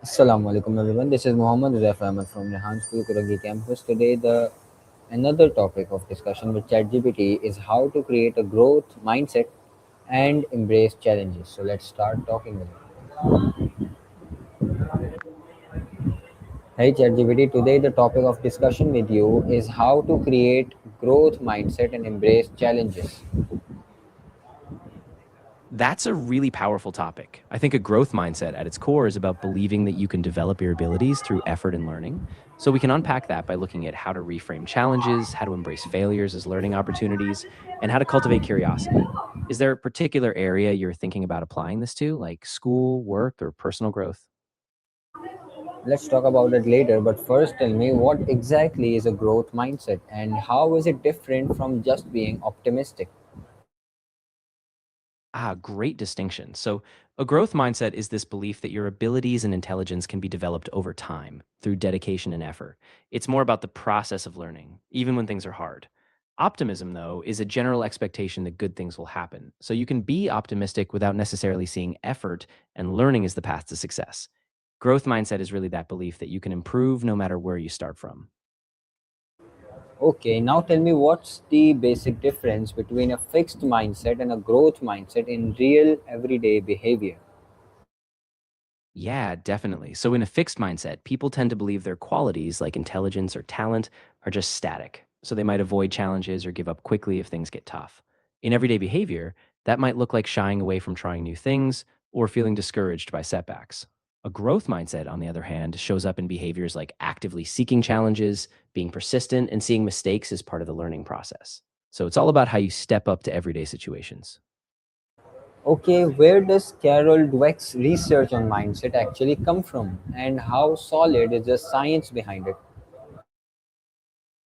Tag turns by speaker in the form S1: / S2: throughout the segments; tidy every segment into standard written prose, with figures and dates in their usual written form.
S1: Assalamu alaikum everyone. This is Huzaifah Ahmed from Rehan Korangi campus. Today the another topic of discussion with ChatGPT is how to create a growth mindset and embrace challenges. So let's start talking with it. Hey ChatGPT, today the topic of discussion with you is how to create growth mindset and embrace challenges.
S2: That's a really powerful topic. I think a growth mindset at its core is about believing that you can develop your abilities through effort and learning. So we can unpack that by looking at how to reframe challenges, how to embrace failures as learning opportunities, and how to cultivate curiosity. Is there a particular area you're thinking about applying this to, like school, work, or personal growth?
S1: Let's talk about it later, but first tell me what exactly is a growth mindset and how is it different from just being optimistic?
S2: Great distinction. So, a growth mindset is this belief that your abilities and intelligence can be developed over time through dedication and effort. It's more about the process of learning, even when things are hard. Optimism, though, is a general expectation that good things will happen. So, you can be optimistic without necessarily seeing effort, and learning is the path to success. Growth mindset is really that belief that you can improve no matter where you start from.
S1: Okay, now tell me what's the basic difference between a fixed mindset and a growth mindset in real everyday behavior?
S2: Yeah, definitely. So, in a fixed mindset, people tend to believe their qualities like intelligence or talent are just static. So, they might avoid challenges or give up quickly if things get tough. In everyday behavior, that might look like shying away from trying new things or feeling discouraged by setbacks. A growth mindset, on the other hand, shows up in behaviors like actively seeking challenges, being persistent, and seeing mistakes as part of the learning process. So, it's all about how you step up to everyday situations.
S1: Okay, where does Carol Dweck's research on mindset actually come from and how solid is the science behind it?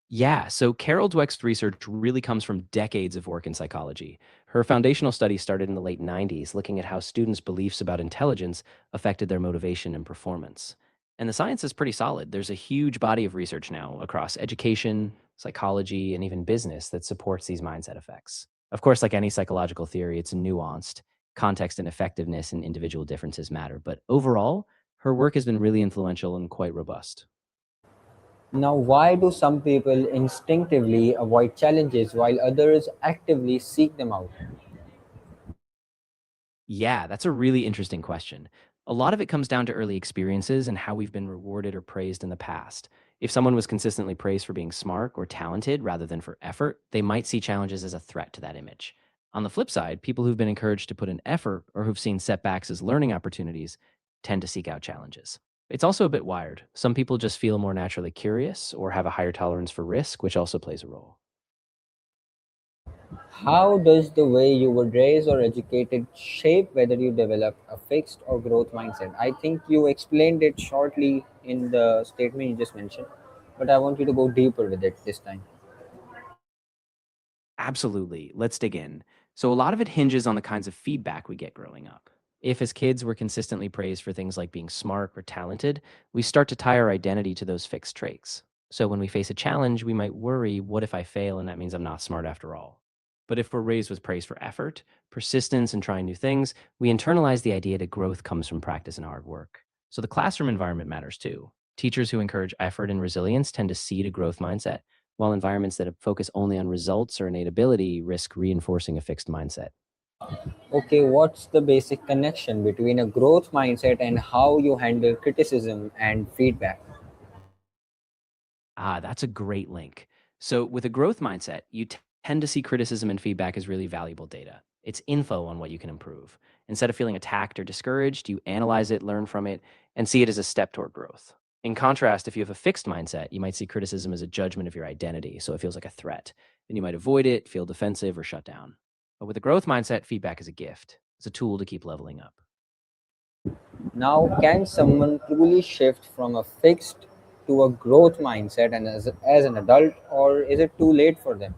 S2: Yeah, so Carol Dweck's research really comes from decades of work in psychology. Her foundational study started in the late 90s, looking at how students' beliefs about intelligence affected their motivation and performance. And the science is pretty solid. There's a huge body of research now across education, psychology, and even business that supports these mindset effects. Of course, like any psychological theory, it's nuanced. Context and effectiveness and individual differences matter. But overall, her work has been really influential and quite robust.
S1: Now, why do some people instinctively avoid challenges while others actively seek them out?
S2: Yeah, that's a really interesting question. A lot of it comes down to early experiences and how we've been rewarded or praised in the past. If someone was consistently praised for being smart or talented rather than for effort, they might see challenges as a threat to that image. On the flip side, people who've been encouraged to put in effort or who've seen setbacks as learning opportunities tend to seek out challenges. It's also a bit wired. Some people just feel more naturally curious or have a higher tolerance for risk, which also plays a role.
S1: How does the way you were raised or educated shape whether you develop a fixed or growth mindset? I think you explained it shortly in the statement you just mentioned, but I want you to go deeper with it this time.
S2: Absolutely. Let's dig in. So, a lot of it hinges on the kinds of feedback we get growing up. If, as kids, we're consistently praised for things like being smart or talented, we start to tie our identity to those fixed traits. So, when we face a challenge, we might worry, what if I fail and that means I'm not smart after all? But if we're raised with praise for effort, persistence, and trying new things, we internalize the idea that growth comes from practice and hard work. So, the classroom environment matters too. Teachers who encourage effort and resilience tend to seed a growth mindset while environments that focus only on results or innate ability risk reinforcing a fixed mindset.
S1: Okay, what's the basic connection between a growth mindset and how you handle criticism and feedback?
S2: That's a great link. So, with a growth mindset, you tend to see criticism and feedback as really valuable data. It's info on what you can improve. Instead of feeling attacked or discouraged, you analyze it, learn from it, and see it as a step toward growth. In contrast, if you have a fixed mindset, you might see criticism as a judgment of your identity, so it feels like a threat. Then you might avoid it, feel defensive, or shut down. But with a growth mindset, feedback is a gift. It's a tool to keep leveling up.
S1: Now, can someone truly shift from a fixed to a growth mindset and as an adult, or is it too late for them?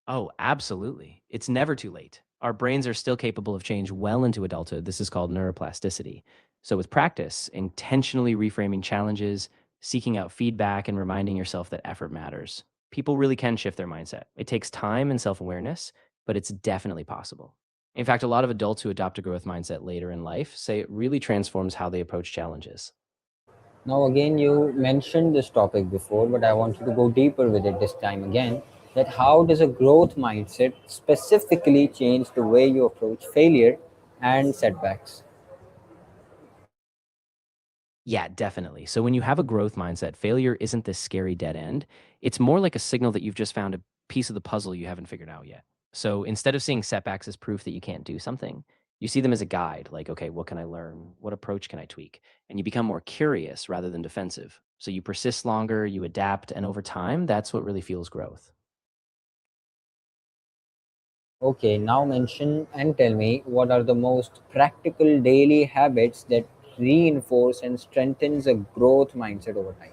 S2: Oh, absolutely. It's never too late. Our brains are still capable of change well into adulthood. This is called neuroplasticity. So, with practice, intentionally reframing challenges, seeking out feedback, and reminding yourself that effort matters, people really can shift their mindset. It takes time and self awareness, but it's definitely possible. In fact, a lot of adults who adopt a growth mindset later in life say it really transforms how they approach challenges.
S1: Now, again, you mentioned this topic before, but I want you to go deeper with it this time again. That how does a growth mindset specifically change the way you approach failure and setbacks?
S2: Yeah, definitely. So when you have a growth mindset, failure isn't this scary dead end. It's more like a signal that you've just found a piece of the puzzle you haven't figured out yet. So instead of seeing setbacks as proof that you can't do something, you see them as a guide, like, okay, what can I learn? What approach can I tweak? And you become more curious rather than defensive. So you persist longer, you adapt, and over time, that's what really fuels growth.
S1: Okay, now mention and tell me what are the most practical daily habits that reinforce and strengthens a growth mindset over time.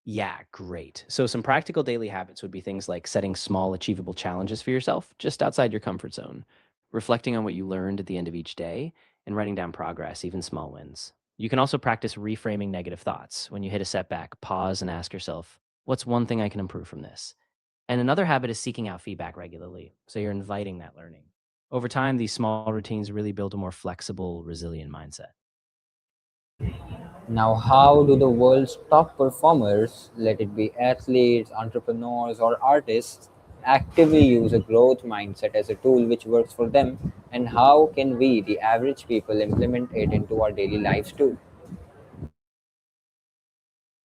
S2: Yeah, great. So, some practical daily habits would be things like setting small, achievable challenges for yourself just outside your comfort zone, reflecting on what you learned at the end of each day, and writing down progress, even small wins. You can also practice reframing negative thoughts. When you hit a setback, pause and ask yourself, what's one thing I can improve from this? And another habit is seeking out feedback regularly. So, you're inviting that learning. Over time, these small routines really build a more flexible, resilient mindset.
S1: Now, how do the world's top performers, let it be athletes, entrepreneurs, or artists, actively use a growth mindset as a tool which works for them? And how can we, the average people, implement it into our daily lives too?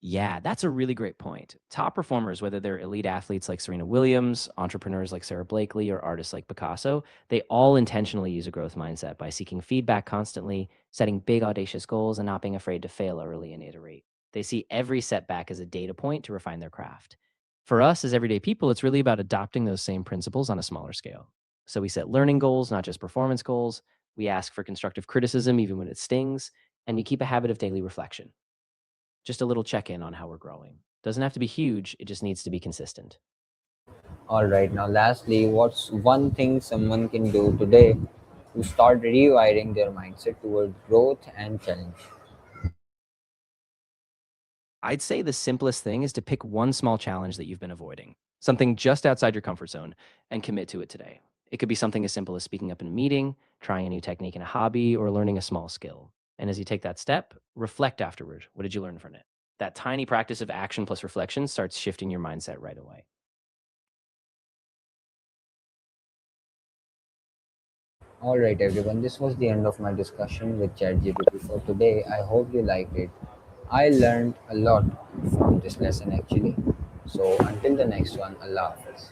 S2: Yeah, that's a really great point. Top performers, whether they're elite athletes like Serena Williams, entrepreneurs like Sarah Blakely, or artists like Picasso, they all intentionally use a growth mindset by seeking feedback constantly, setting big, audacious goals, and not being afraid to fail early and iterate. They see every setback as a data point to refine their craft. For us as everyday people, it's really about adopting those same principles on a smaller scale. So we set learning goals, not just performance goals. We ask for constructive criticism, even when it stings, and we keep a habit of daily reflection. Just a little check in on how we're growing. Doesn't have to be huge, it just needs to be consistent.
S1: All right, now, lastly, what's one thing someone can do today to start rewiring their mindset toward growth and challenge?
S2: I'd say the simplest thing is to pick one small challenge that you've been avoiding, something just outside your comfort zone, and commit to it today. It could be something as simple as speaking up in a meeting, trying a new technique in a hobby, or learning a small skill. And as you take that step, reflect afterward. What did you learn from it? That tiny practice of action plus reflection starts shifting your mindset right away.
S1: All right, everyone, this was the end of my discussion with ChatGPT for today. I hope you liked it. I learned a lot from this lesson actually. So, until the next one, Allah Hafiz.